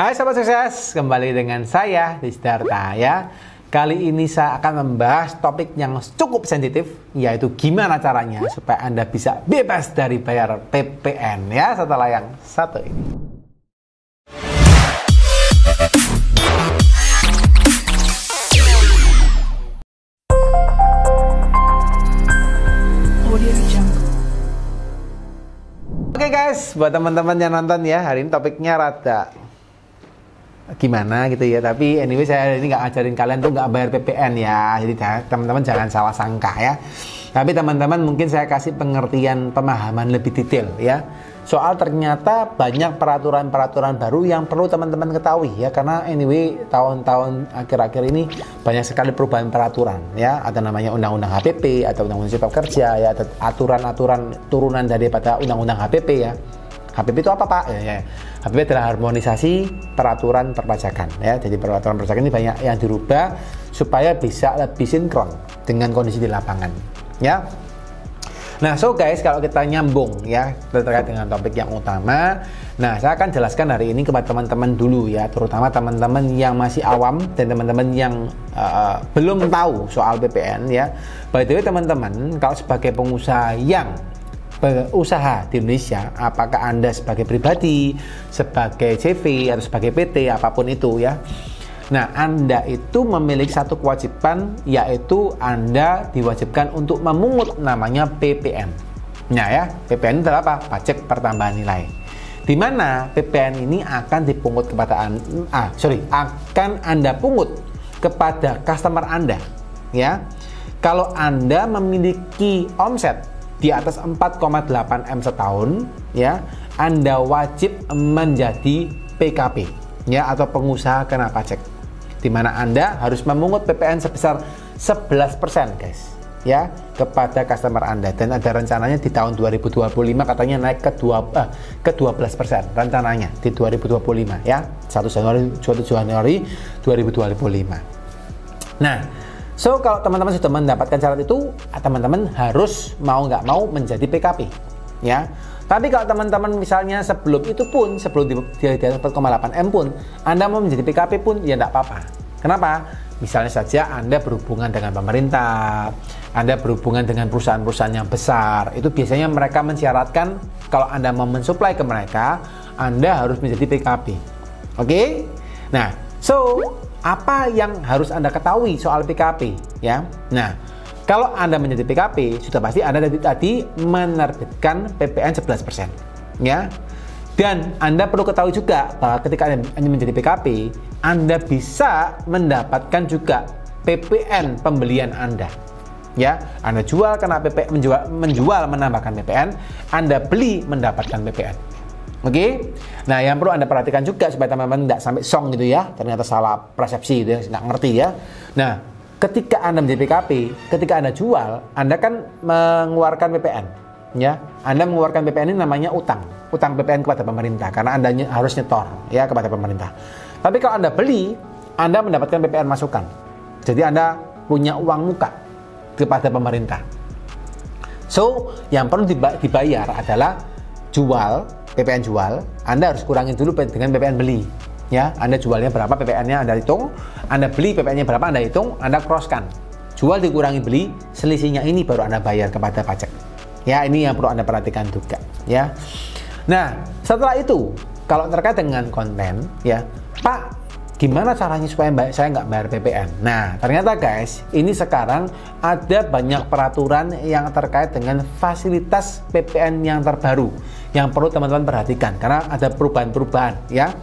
Hai Sobat Sukses, kembali dengan saya Rizdarta ya. Kali ini saya akan membahas topik yang cukup sensitif, yaitu gimana caranya supaya Anda bisa bebas dari bayar PPN ya setelah yang satu ini. Oke guys, buat teman-teman yang nonton ya, hari ini topiknya rada gimana gitu ya, tapi anyway saya hari ini nggak ajarin kalian tuh nggak bayar PPN ya, jadi teman-teman jangan salah sangka ya. Tapi teman-teman mungkin saya kasih pengertian pemahaman lebih detail ya, soal ternyata banyak peraturan-peraturan baru yang perlu teman-teman ketahui ya, karena anyway tahun-tahun akhir-akhir ini banyak sekali perubahan peraturan ya, ada namanya Undang-Undang HPP atau Undang-Undang Cipta Kerja ya, ada aturan-aturan turunan daripada Undang-Undang HPP ya. HPP itu apa Pak? Ya. HPP adalah harmonisasi peraturan perpajakan ya. Jadi peraturan perpajakan ini banyak yang dirubah supaya bisa lebih sinkron dengan kondisi di lapangan ya. Nah, so guys, kalau kita nyambung ya terkait dengan topik yang utama, nah saya akan jelaskan hari ini kepada teman-teman dulu ya, terutama teman-teman yang masih awam dan teman-teman yang belum tahu soal PPN ya. By the way teman-teman, kalau sebagai pengusaha yang berusaha di Indonesia, apakah Anda sebagai pribadi, sebagai CV atau sebagai PT, apapun itu ya. Nah, Anda itu memiliki satu kewajiban, yaitu Anda diwajibkan untuk memungut namanya PPN. Nah ya, PPN itu adalah apa? Pajak pertambahan nilai. Di mana PPN ini akan dipungut kepada akan Anda pungut kepada customer Anda ya. Kalau Anda memiliki omset di atas 4,8 M setahun ya, Anda wajib menjadi PKP ya, atau pengusaha kena pajak, di mana Anda harus memungut PPN sebesar 11% guys ya kepada customer Anda, dan ada rencananya di tahun 2025 katanya naik ke 12% rencananya di 2025 ya, 1 Januari 2025. Nah, so, kalau teman-teman sudah mendapatkan syarat itu, teman-teman harus mau nggak mau menjadi PKP, ya. Tapi kalau teman-teman misalnya sebelum itu pun, sebelum di atas 4,8 M pun, Anda mau menjadi PKP pun, ya nggak apa-apa. Kenapa? Misalnya saja Anda berhubungan dengan pemerintah, Anda berhubungan dengan perusahaan-perusahaan yang besar, itu biasanya mereka mensyaratkan kalau Anda mau mensuplai ke mereka, Anda harus menjadi PKP. Oke? Nah, so apa yang harus Anda ketahui soal PKP ya? Nah, kalau Anda menjadi PKP, sudah pasti Anda tadi menerbitkan PPN 11% ya. Dan Anda perlu ketahui juga bahwa ketika Anda menjadi PKP, Anda bisa mendapatkan juga PPN pembelian Anda ya. Anda jual kena PPN, menjual menambahkan PPN, Anda beli mendapatkan PPN. Oke, nah yang perlu Anda perhatikan juga supaya teman-teman tidak sampai song gitu ya, ternyata salah persepsi gitu ya, nggak ngerti ya. Nah, ketika Anda menjadi PKP, ketika Anda jual, Anda kan mengeluarkan PPN ya. Anda mengeluarkan PPN ini namanya utang PPN kepada pemerintah, karena Anda harus nyetor ya kepada pemerintah. Tapi kalau Anda beli, Anda mendapatkan PPN masukan. Jadi Anda punya uang muka kepada pemerintah. So, yang perlu dibayar adalah PPN jual, Anda harus kurangin dulu dengan PPN beli ya. Anda jualnya berapa PPN-nya Anda hitung, Anda beli PPN-nya berapa Anda hitung, Anda crosskan, jual dikurangi beli, selisihnya ini baru Anda bayar kepada pajak ya. Ini yang perlu Anda perhatikan juga ya. Nah, setelah itu kalau terkait dengan konten ya, Pak, gimana caranya supaya saya nggak bayar PPN? Nah, ternyata guys, ini sekarang ada banyak peraturan yang terkait dengan fasilitas PPN yang terbaru yang perlu teman-teman perhatikan, karena ada perubahan-perubahan ya.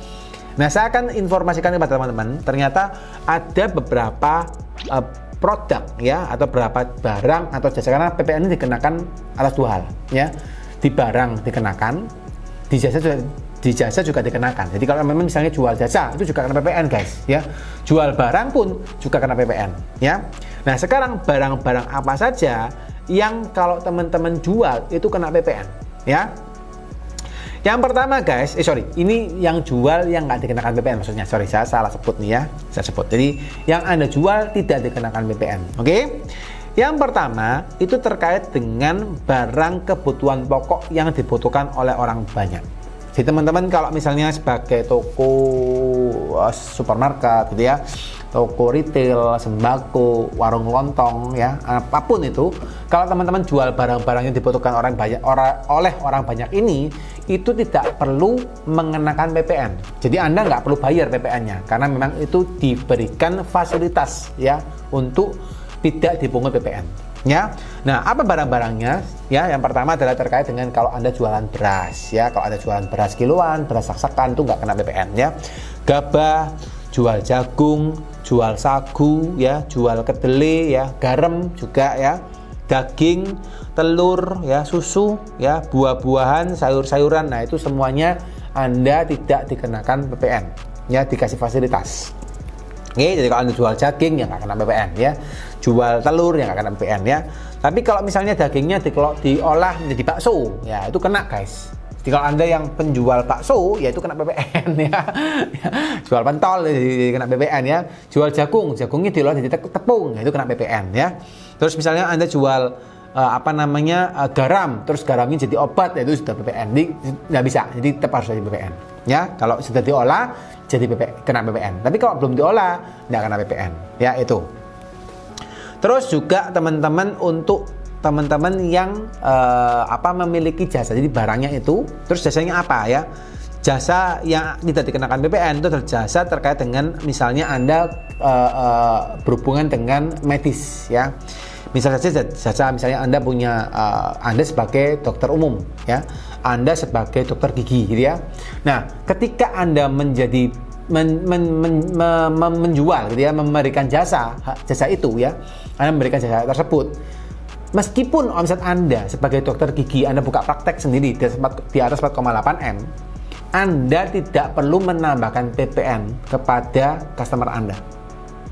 Nah, saya akan informasikan kepada teman-teman, ternyata ada beberapa produk ya, atau beberapa barang atau jasa, karena PPN ini dikenakan atas dua hal ya. Di barang dikenakan, di jasa juga dikenakan. Jadi kalau memang misalnya jual jasa, itu juga kena PPN guys ya. Jual barang pun juga kena PPN ya. Nah, sekarang barang-barang apa saja yang kalau teman-teman jual itu kena PPN ya. Yang pertama guys, ini yang jual yang nggak dikenakan PPN maksudnya. Saya salah sebut nih ya. Saya sebut. Jadi yang Anda jual tidak dikenakan PPN. Oke? Yang pertama itu terkait dengan barang kebutuhan pokok yang dibutuhkan oleh orang banyak. Jadi teman-teman kalau misalnya sebagai toko supermarket gitu ya, toko retail, sembako, warung lontong ya, apapun itu, kalau teman-teman jual barang-barang yang dibutuhkan oleh orang banyak ini, itu tidak perlu mengenakan PPN. Jadi Anda nggak perlu bayar PPN-nya karena memang itu diberikan fasilitas ya untuk tidak dipungut PPN. Ya, nah apa barang-barangnya? Ya, yang pertama adalah terkait dengan kalau Anda jualan beras, ya, kalau Anda jualan beras kiloan, beras sak-sakan itu nggak kena PPN, ya. Gabah, jual jagung, jual sagu, ya, jual kedelai, ya, garam juga, ya, daging, telur, ya, susu, ya, buah-buahan, sayur-sayuran, nah itu semuanya Anda tidak dikenakan PPN, ya, dikasih fasilitas. Oke, jadi kalau Anda jual daging ya nggak kena PPN ya, jual telur ya nggak kena PPN ya. Tapi kalau misalnya dagingnya diolah menjadi bakso, ya itu kena guys. Jadi kalau Anda yang penjual bakso, ya itu kena PPN ya. Jual pentol jadi kena PPN ya. Jual jagungnya diolah jadi tepung, ya itu kena PPN ya. Terus misalnya Anda jual garam, terus garamnya jadi obat, ya itu sudah PPN. Jadi nggak bisa, jadi tetap harus jadi PPN. Ya, kalau sudah diolah jadi kena PPN. Tapi kalau belum diolah nggak kena PPN. Ya itu. Terus juga teman-teman untuk teman-teman yang memiliki jasa, jadi barangnya itu, terus jasanya apa ya? Jasa yang tidak dikenakan PPN itu adalah jasa terkait dengan misalnya Anda berhubungan dengan medis ya. Misal saja jasa misalnya Anda punya Anda sebagai dokter umum ya, Anda sebagai dokter gigi gitu ya. Nah, ketika Anda menjadi menjual gitu ya, memberikan jasa itu ya, Anda memberikan jasa tersebut, meskipun omset Anda sebagai dokter gigi Anda buka praktek sendiri di atas 4,8 M, Anda tidak perlu menambahkan PPN kepada customer Anda.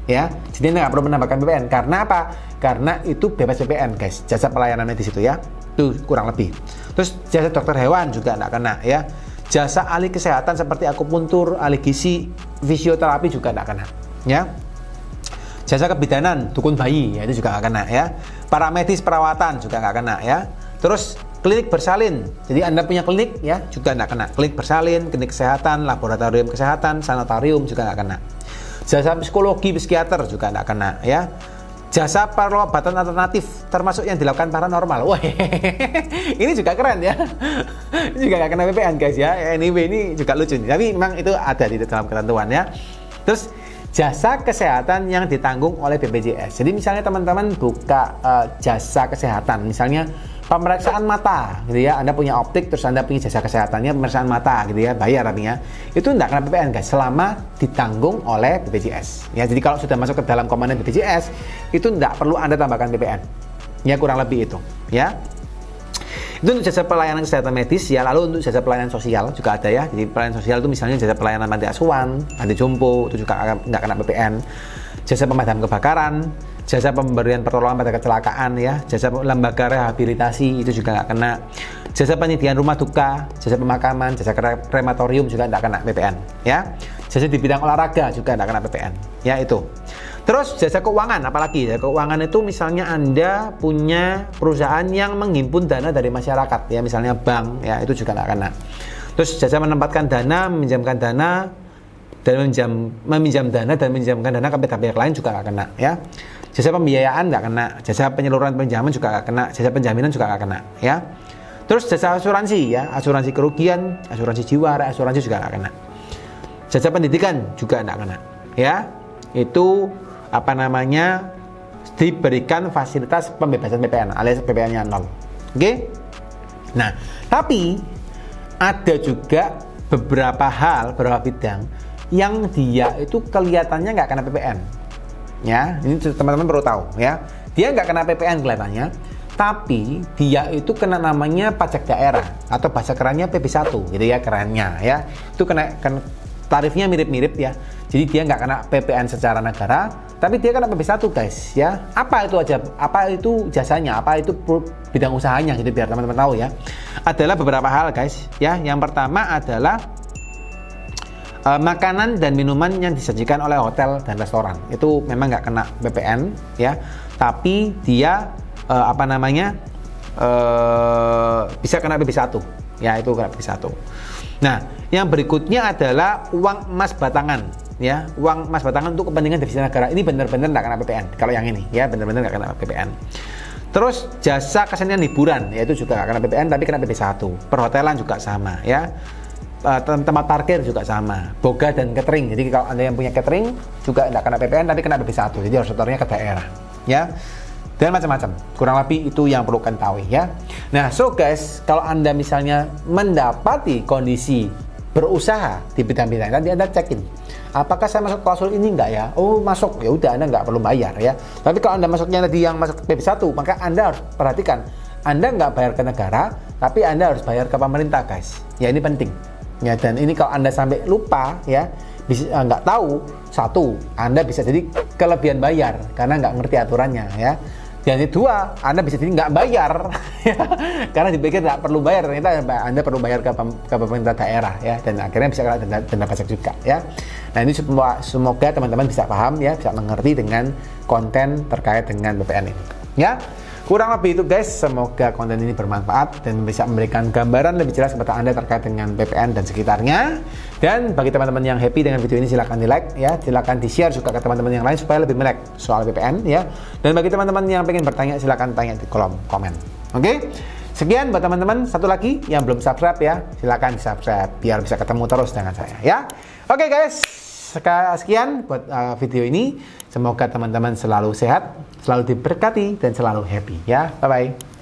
Ya, jadi Anda nggak perlu menambahkan PPN. Karena apa? Karena itu bebas PPN guys, jasa pelayanan medis itu ya, itu kurang lebih. Terus jasa dokter hewan juga nggak kena ya. Jasa ahli kesehatan seperti akupuntur, ahli gizi, fisioterapi juga nggak kena ya. Jasa kebidanan, dukun bayi ya itu juga nggak kena ya. Paramedis perawatan juga nggak kena ya. Terus klinik bersalin, jadi Anda punya klinik ya juga nggak kena. Klinik bersalin, klinik kesehatan, laboratorium kesehatan, sanatorium juga nggak kena. Jasa psikologi, psikiater juga tidak kena ya. Jasa pengobatan alternatif termasuk yang dilakukan paranormal. Wah, ini juga keren ya. Ini juga nggak kena PPN guys ya. Anyway, ini juga lucu nih. Tapi memang itu ada di dalam ketentuan ya. Terus jasa kesehatan yang ditanggung oleh BPJS. Jadi misalnya teman-teman buka jasa kesehatan, misalnya pemeriksaan mata gitu ya, Anda punya optik terus Anda punya jasa kesehatannya pemeriksaan mata gitu ya, bayar artinya itu tidak kena PPN guys selama ditanggung oleh BPJS ya. Jadi kalau sudah masuk ke dalam komponen BPJS itu tidak perlu Anda tambahkan PPN ya, kurang lebih itu ya. Itu untuk jasa pelayanan kesehatan medis ya. Lalu untuk jasa pelayanan sosial juga ada ya. Jadi pelayanan sosial itu misalnya jasa pelayanan panti asuhan, panti jompo itu juga nggak kena PPN. Jasa pemadam kebakaran, jasa pemberian pertolongan pada kecelakaan ya, jasa lembaga rehabilitasi itu juga nggak kena. Jasa penyediaan rumah duka, jasa pemakaman, jasa krematorium juga nggak kena PPN ya. Jasa di bidang olahraga juga nggak kena PPN ya itu. Terus jasa keuangan, apalagi jasa keuangan itu misalnya Anda punya perusahaan yang menghimpun dana dari masyarakat ya, misalnya bank ya, itu juga nggak kena. Terus jasa menempatkan dana, meminjamkan dana dan meminjam dana dan meminjamkan dana ke pihak lain juga nggak kena ya. Jasa pembiayaan nggak kena, jasa penyaluran pinjaman juga nggak kena, jasa penjaminan juga nggak kena ya. Terus jasa asuransi ya, asuransi kerugian, asuransi jiwa, asuransi juga nggak kena. Jasa pendidikan juga nggak kena ya. Itu diberikan fasilitas pembebasan PPN alias PPN-nya 0. Oke? Nah, tapi ada juga beberapa bidang yang dia itu kelihatannya nggak kena PPN. Ya, ini teman-teman perlu tahu ya. Dia nggak kena PPN kelihatannya, tapi dia itu kena namanya pajak daerah atau bahasa kerennya PP1 gitu ya, kerennya ya. Itu kena tarifnya mirip-mirip ya. Jadi dia nggak kena PPN secara negara, tapi dia kena PP1 guys ya. Apa itu aja? Apa itu jasanya? Apa itu bidang usahanya? Jadi biar teman-teman tahu ya. Adalah beberapa hal guys ya. Yang pertama adalah makanan dan minuman yang disajikan oleh hotel dan restoran. Itu memang nggak kena PPN ya. Tapi dia bisa kena PP1 ya, itu kena PP1. Nah, yang berikutnya adalah uang emas batangan, ya. Uang emas batangan untuk kepentingan devisa negara. Ini benar-benar nggak kena PPN. Kalau yang ini, ya benar-benar nggak kena PPN. Terus jasa kesenian hiburan, yaitu juga nggak kena PPN, tapi kena PP1. Perhotelan juga sama, ya. Tempat parkir juga sama. Boga dan catering. Jadi kalau Anda yang punya catering juga nggak kena PPN, tapi kena PP1. Jadi harus setornya ke daerah, ya. Dan macam-macam. Kurang lebih itu yang perlu kalian tahu, ya. Nah, so guys, kalau Anda misalnya mendapati kondisi berusaha di bidang-bidang, nanti Anda cekin, apakah saya masuk klausul ini enggak ya? Oh, masuk, ya udah, Anda nggak perlu bayar, ya. Tapi kalau Anda masuknya tadi yang masuk PP1, maka Anda harus perhatikan, Anda nggak bayar ke negara, tapi Anda harus bayar ke pemerintah, guys. Ya, ini penting. Ya, dan ini kalau Anda sampai lupa, ya, bisa nggak tahu, satu, Anda bisa jadi kelebihan bayar karena nggak ngerti aturannya, ya. Dan kedua, Anda bisa jadi nggak bayar, karena dipikir nggak perlu bayar, ternyata Anda perlu bayar ke pemerintah daerah, ya, dan akhirnya bisa kena denda pajak juga, ya. Nah, ini semoga teman-teman bisa paham, ya, bisa mengerti dengan konten terkait dengan BPN ini, ya. Kurang lebih itu, guys. Semoga konten ini bermanfaat dan bisa memberikan gambaran lebih jelas kepada Anda terkait dengan BPN dan sekitarnya. Dan bagi teman-teman yang happy dengan video ini, silahkan di like, ya, silahkan di share juga ke teman-teman yang lain supaya lebih melek soal BPN, ya. Dan bagi teman-teman yang pengen bertanya, silahkan tanya di kolom komen. Oke? Sekian buat teman-teman. Satu lagi yang belum subscribe, ya, silahkan di subscribe biar bisa ketemu terus dengan saya, ya. Oke, guys. Sekian buat video ini. Semoga teman-teman selalu sehat, selalu diberkati, dan selalu happy, ya. Bye-bye.